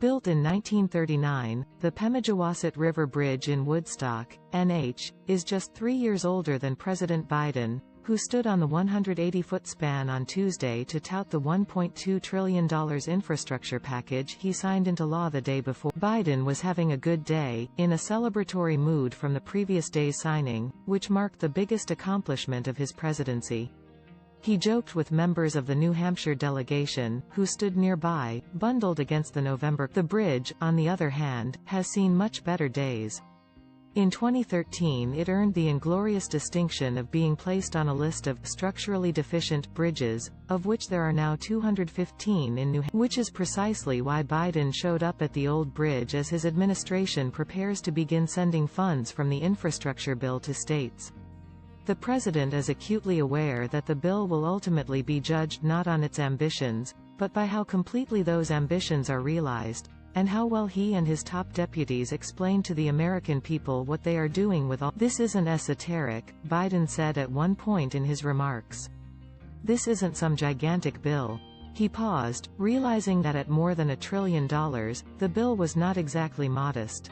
Built in 1939, the Pemigewasset River Bridge in Woodstock, NH, is just 3 years older than President Biden, who stood on the 180-foot span on Tuesday to tout the $1.2 trillion infrastructure package he signed into law the day before. Biden was having a good day, in a celebratory mood from the previous day's signing, which marked the biggest accomplishment of his presidency. He joked with members of the New Hampshire delegation, who stood nearby, bundled against the November. The bridge, on the other hand, has seen much better days. In 2013 it earned the inglorious distinction of being placed on a list of structurally deficient bridges, of which there are now 215 in New Hampshire, which is precisely why Biden showed up at the old bridge as his administration prepares to begin sending funds from the infrastructure bill to states. The president is acutely aware that the bill will ultimately be judged not on its ambitions, but by how completely those ambitions are realized, and how well he and his top deputies explain to the American people what they are doing with all. This isn't esoteric, Biden said at one point in his remarks. This isn't some gigantic bill. He paused, realizing that at more than $1 trillion, the bill was not exactly modest.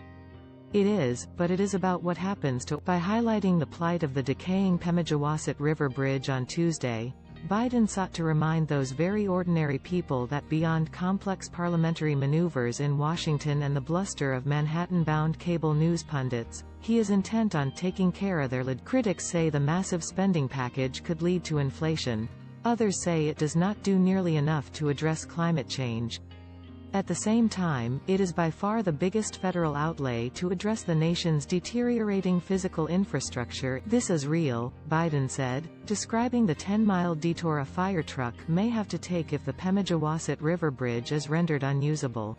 It is, but it is about what happens to. By highlighting the plight of the decaying Pemigewasset River Bridge on Tuesday, Biden sought to remind those very ordinary people that beyond complex parliamentary maneuvers in Washington and the bluster of Manhattan-bound cable news pundits, he is intent on taking care of their lead. Critics say the massive spending package could lead to inflation. Others say it does not do nearly enough to address climate change. At the same time, it is by far the biggest federal outlay to address the nation's deteriorating physical infrastructure. This is real, Biden said, describing the 10-mile detour a fire truck may have to take if the Pemigewasset River Bridge is rendered unusable.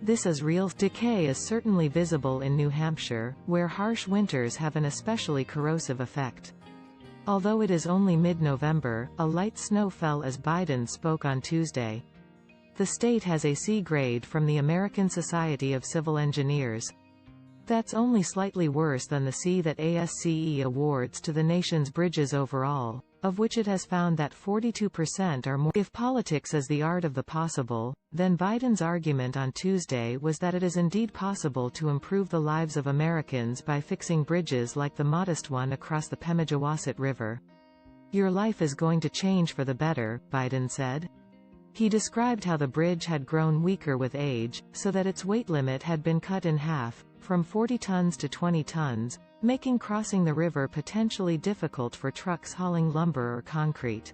This is real. Decay is certainly visible in New Hampshire, where harsh winters have an especially corrosive effect. Although it is only mid-November, a light snow fell as Biden spoke on Tuesday. The state has a C grade from the American Society of Civil Engineers. That's only slightly worse than the C that ASCE awards to the nation's bridges overall, of which it has found that 42% are more. If politics is the art of the possible, then Biden's argument on Tuesday was that it is indeed possible to improve the lives of Americans by fixing bridges like the modest one across the Pemigewasset River. Your life is going to change for the better, Biden said. He described how the bridge had grown weaker with age, so that its weight limit had been cut in half, from 40 tons to 20 tons, making crossing the river potentially difficult for trucks hauling lumber or concrete.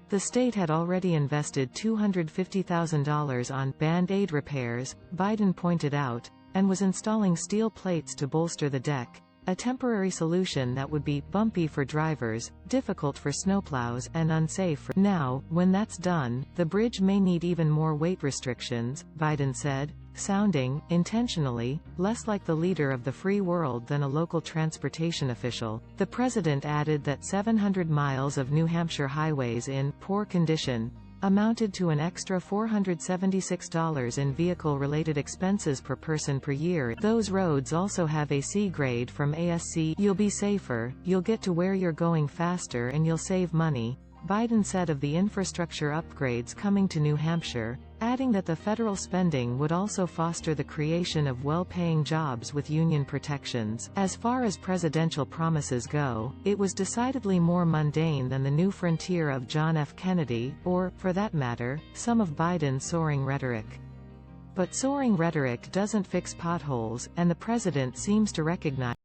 The state had already invested $250,000 on Band-Aid repairs, Biden pointed out, and was installing steel plates to bolster the deck, a temporary solution that would be bumpy for drivers, difficult for snowplows, and unsafe for. Now, when that's done, the bridge may need even more weight restrictions, Biden said, sounding, intentionally, less like the leader of the free world than a local transportation official. The president added that 700 miles of New Hampshire highways in poor condition amounted to an extra $476 in vehicle-related expenses per person per year. Those roads also have a C grade from ASC. You'll be safer, you'll get to where you're going faster, and you'll save money, Biden said of the infrastructure upgrades coming to New Hampshire, adding that the federal spending would also foster the creation of well-paying jobs with union protections. As far as presidential promises go, it was decidedly more mundane than the new frontier of John F. Kennedy, or, for that matter, some of Biden's soaring rhetoric. But soaring rhetoric doesn't fix potholes, and the president seems to recognize